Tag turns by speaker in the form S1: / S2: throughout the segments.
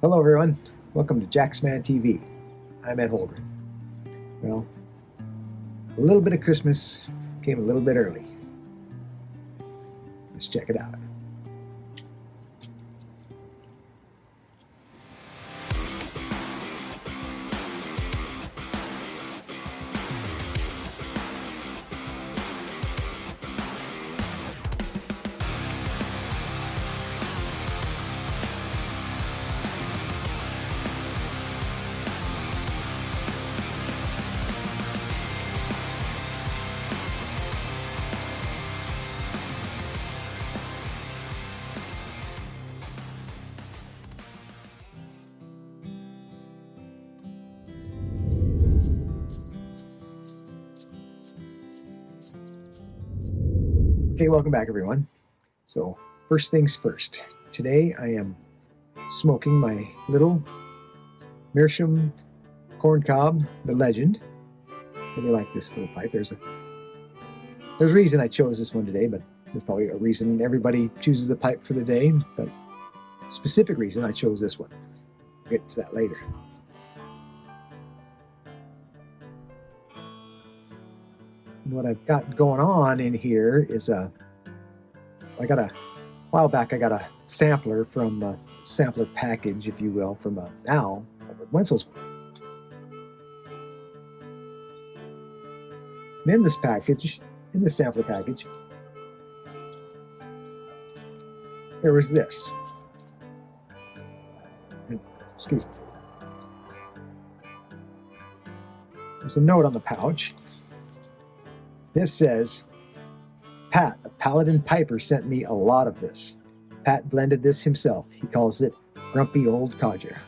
S1: Hello everyone, welcome to Jacksman TV. I'm Ed Holgren. Well, a little bit of Christmas came a little bit early. Let's check it out. Okay, welcome back everyone. So first things first, today I am smoking my little Meerschaum corn cob, the legend. I really like this little pipe. There's a reason I chose this one today, but there's probably a reason everybody chooses a pipe for the day, but specific reason I chose this one. We'll get to that later. And what I've got going on in here is a while back I got a sampler from a sampler package, if you will, from Al over at Wenzel's. And in this package, in the sampler package, there was this. Excuse me. There's a note on the pouch. This says, Pat of Paladin Piper sent me a lot of this. Pat blended this himself. He calls it Grumpy Old Codger.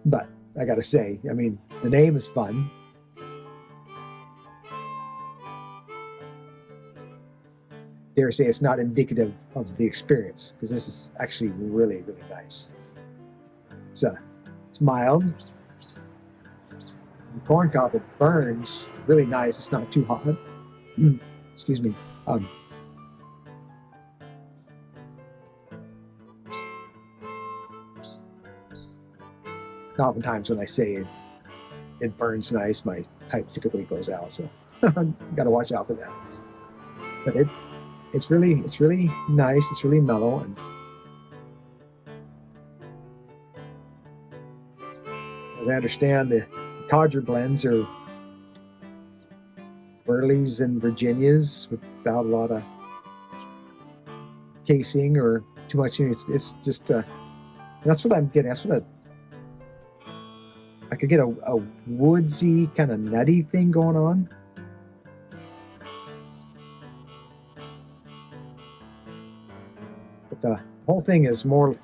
S1: But I gotta say, I mean, the name is fun. Dare say it's not indicative of the experience, because this is actually really, really nice. It's mild. The corn cob, it burns really nice. It's not too hot. Excuse me. Oftentimes when I say it burns nice, my pipe typically goes out, so got to watch out for that. But it's really nice. It's really mellow, and as I understand, the Codger blends are Burleys and Virginias without a lot of casing or too much. It's just that's what I'm getting. That's what I could get a woodsy kind of nutty thing going on. But the whole thing is more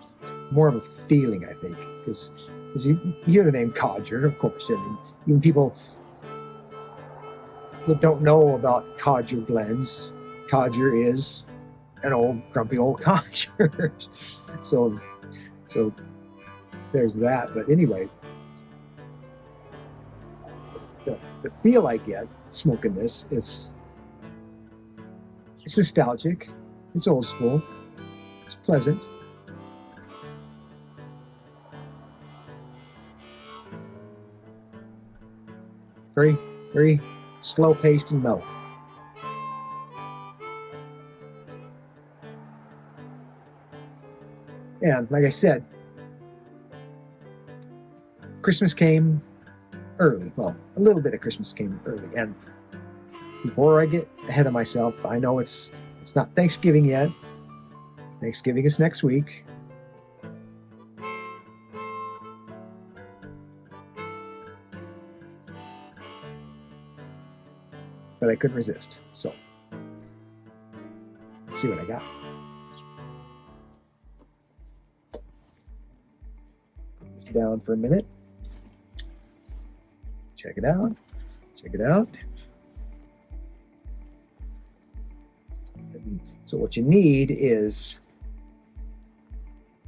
S1: of a feeling, I think, because you hear the name Codger, of course, and even people that don't know about Codger blends, Codger is an old grumpy old codger. so there's that. But anyway, the feel I get smoking this is it's nostalgic, it's old school, it's pleasant. Very, very slow-paced and mellow. And like I said, Christmas came early. Well, a little bit of Christmas came early. And before I get ahead of myself, I know it's not Thanksgiving yet. Thanksgiving is next week. But I couldn't resist. So let's see what I got. Put this down for a minute. Check it out. Check it out. And so what you need is,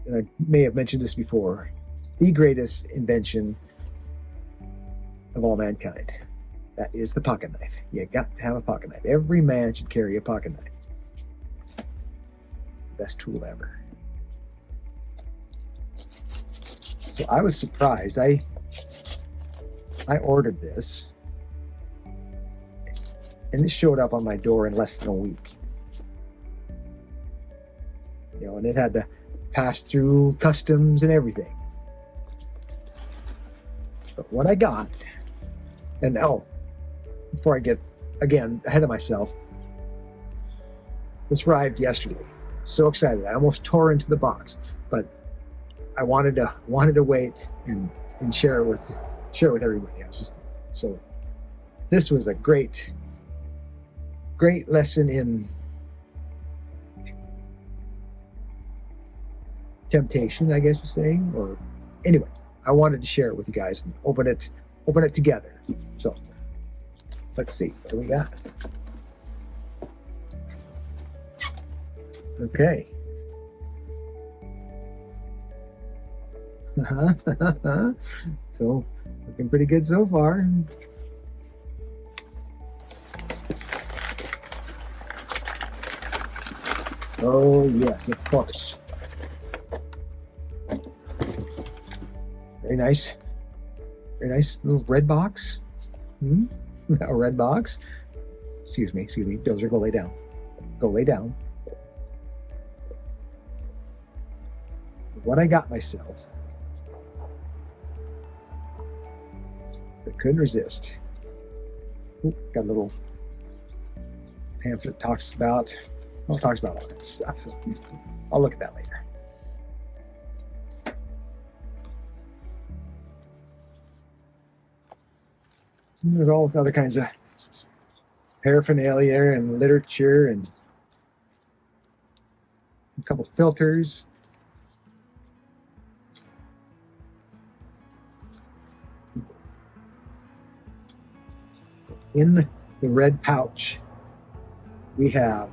S1: and I may have mentioned this before, the greatest invention of all mankind. That is the pocket knife. You got to have a pocket knife. Every man should carry a pocket knife. best tool ever. So I was surprised. I ordered this, and it showed up on my door in less than a week. You know, and it had to pass through customs and everything. But what I got, and before I get again ahead of myself, this arrived yesterday. So excited! I almost tore into the box, but I wanted to wait and share it with everybody. I was just so. This was a great lesson in temptation, I guess you're saying. Or anyway, I wanted to share it with you guys and open it together. So let's see what do we got. Okay. So looking pretty good so far. Oh yes, of course. Very nice little red box. A red box. Excuse me. Dozer, go lay down. Go lay down. What I got myself, I couldn't resist. Ooh, got a little pamphlet talks about all that stuff. So I'll look at that later. And there's all other kinds of paraphernalia and literature and a couple filters. In the red pouch, we have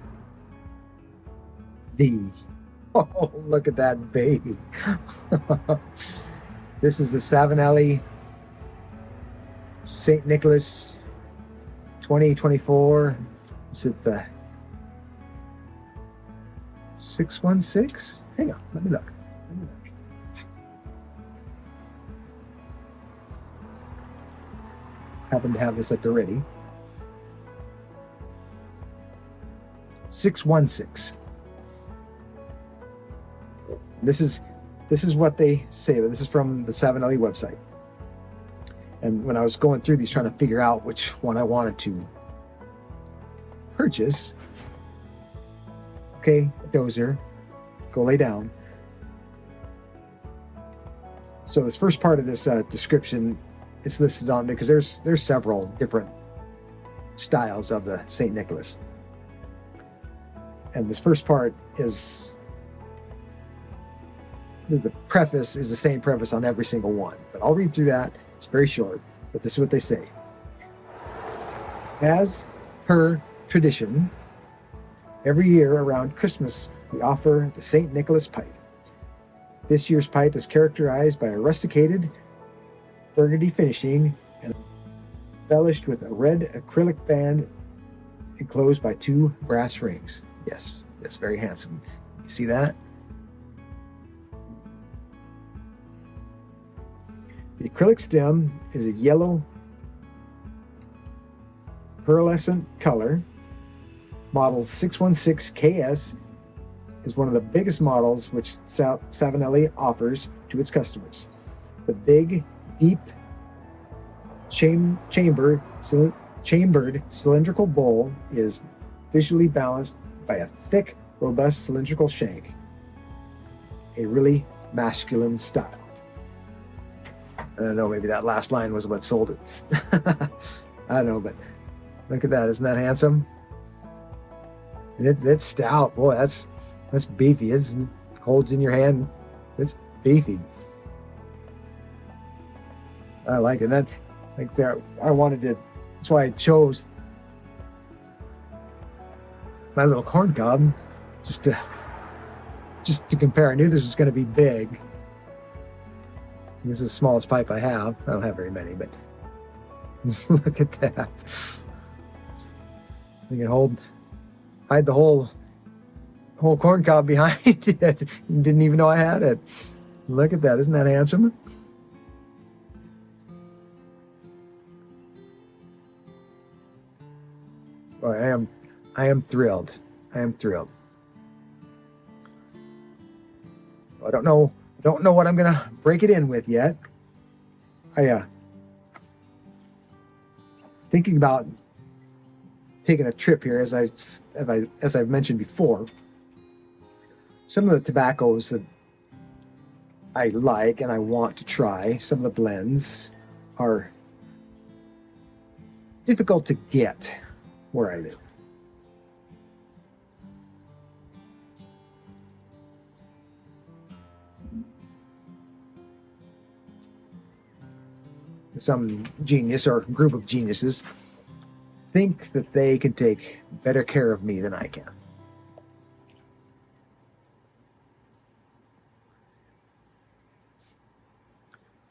S1: oh, look at that baby. This is the Savinelli St. Nicholas 2024. Is it the 616? Hang on, let me look. Happen to have this at the ready. 616. This is what they say. This is from the Savinelli website. And when I was going through these, trying to figure out which one I wanted to purchase, okay, Dozer, go lay down. So this first part of this description, it's listed on because there's several different styles of the St. Nicholas. And this first part is the preface is the same preface on every single one. But I'll read through that. It's very short, but this is what they say. As per tradition, every year around Christmas, we offer the St. Nicholas pipe. This year's pipe is characterized by a rusticated burgundy finishing and embellished with a red acrylic band enclosed by 2 brass rings. Yes, that's very handsome. You see that? The acrylic stem is a yellow pearlescent color. Model 616KS is one of the biggest models which Savinelli offers to its customers. The big, deep, chambered cylindrical bowl is visually balanced by a thick, robust cylindrical shank. A really masculine style. I don't know, maybe that last line was what sold it. I don't know, but look at that. Isn't that handsome? And it's stout. Boy, that's beefy. It holds in your hand. It's beefy. I like it. I wanted to, that's why I chose my little corn cob just to compare. I knew this was going to be big. This is the smallest pipe I have. I don't have very many, but look at that. You can hide the whole whole corn cob behind it. Didn't even know I had it. Look at that. Isn't that handsome? Boy, I am thrilled. I am thrilled. I don't know what I'm gonna break it in with yet. Thinking about taking a trip here, as I've mentioned before. Some of the tobaccos that I like and I want to try, some of the blends, are difficult to get where I live. Some genius or group of geniuses think that they can take better care of me than I can.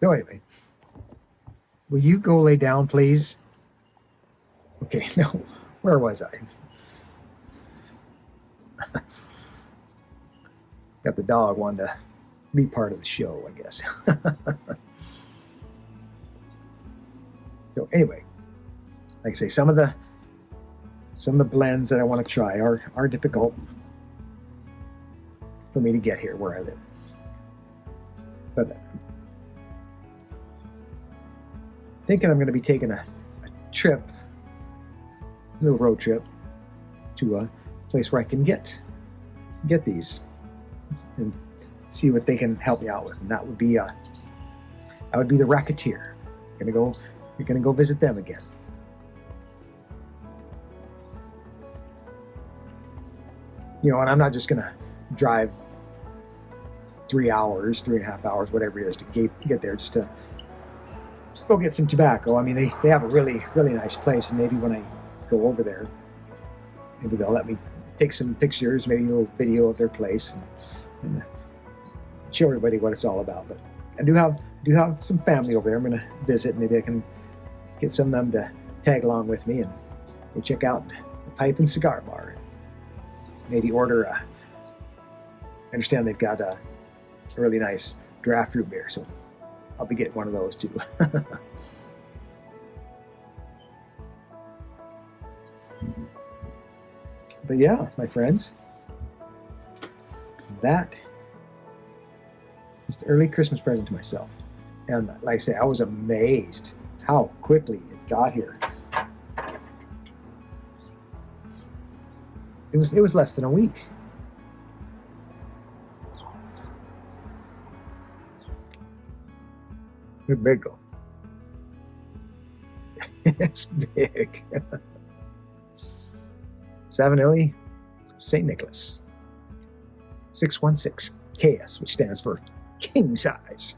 S1: So anyway, will you go lay down, please? Okay, no, where was I? Got the dog wanting to be part of the show, I guess. So anyway, like I say, some of the blends that I want to try are difficult for me to get here where I live. But thinking I'm going to be taking a trip, a little road trip, to a place where I can get these and see what they can help me out with, and that would be the Racketeer. You're gonna go visit them again. You know, and I'm not just gonna drive 3 hours, 3.5 hours, whatever it is, to get there just to go get some tobacco. I mean, they have a really, really nice place, and maybe when I go over there, maybe they'll let me take some pictures, maybe a little video of their place, and show everybody what it's all about. But I do have some family over there I'm going to visit. Maybe I can get some of them to tag along with me and go check out the Pipe and Cigar Bar. Maybe order I understand they've got a really nice draft root beer, so I'll be getting one of those too. But yeah, my friends, that is the early Christmas present to myself. And like I say, I was amazed how quickly it got here. It was less than a week. It's big though. It's big. Savinelli St. Nicholas 616 KS, which stands for king size.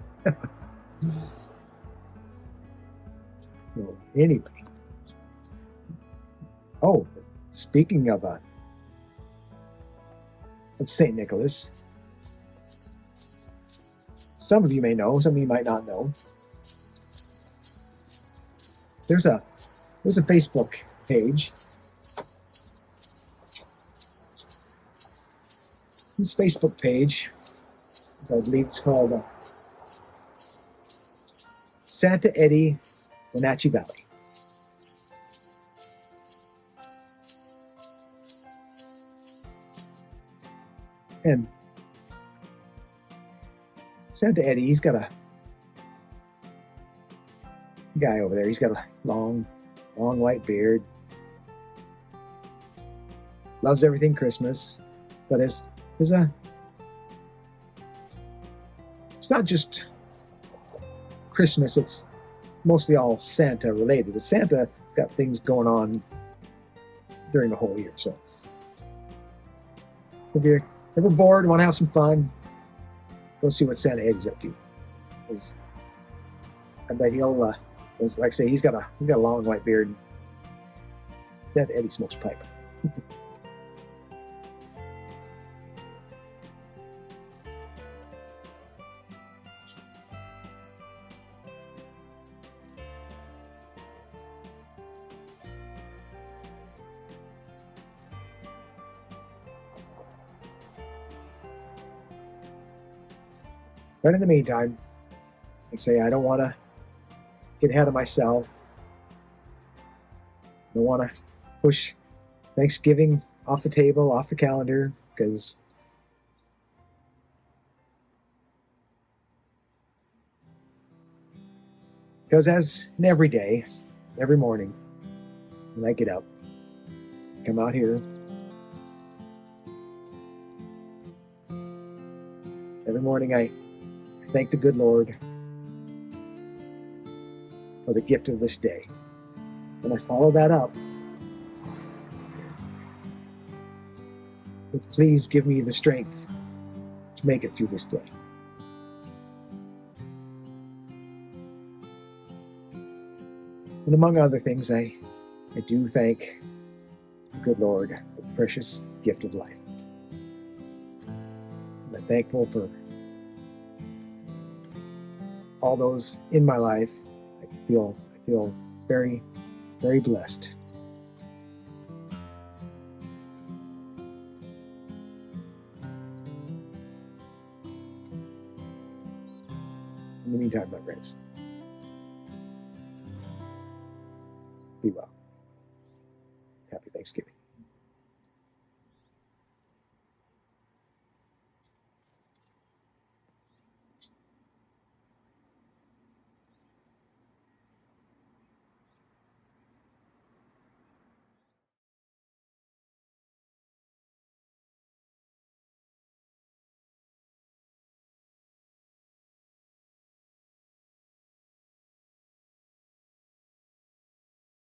S1: So anyway, oh, speaking of St. Nicholas, some of you may know, some of you might not know. There's a Facebook page. This Facebook page, as I believe it's called Santa Eddie, Wenatchee Valley. And Santa Eddie, he's got a guy over there. He's got a long white beard. Loves everything Christmas, but it's not just Christmas, it's mostly all Santa related. But Santa's got things going on during the whole year. So if you're ever bored, want to have some fun, go see what Santa Eddie's up to. I bet he'll, like I say, he's got a long white beard. Santa Eddie smokes pipe. But in the meantime, like I say, I don't want to get ahead of myself. I don't want to push Thanksgiving off the table, off the calendar, because as in every day, every morning, when I get up, come out here, every morning I thank the good Lord for the gift of this day. And I follow that up with, please give me the strength to make it through this day. And among other things, I do thank the good Lord for the precious gift of life. And I'm thankful for all those in my life. I feel very, very blessed. In the meantime, my friends, be well. Happy Thanksgiving.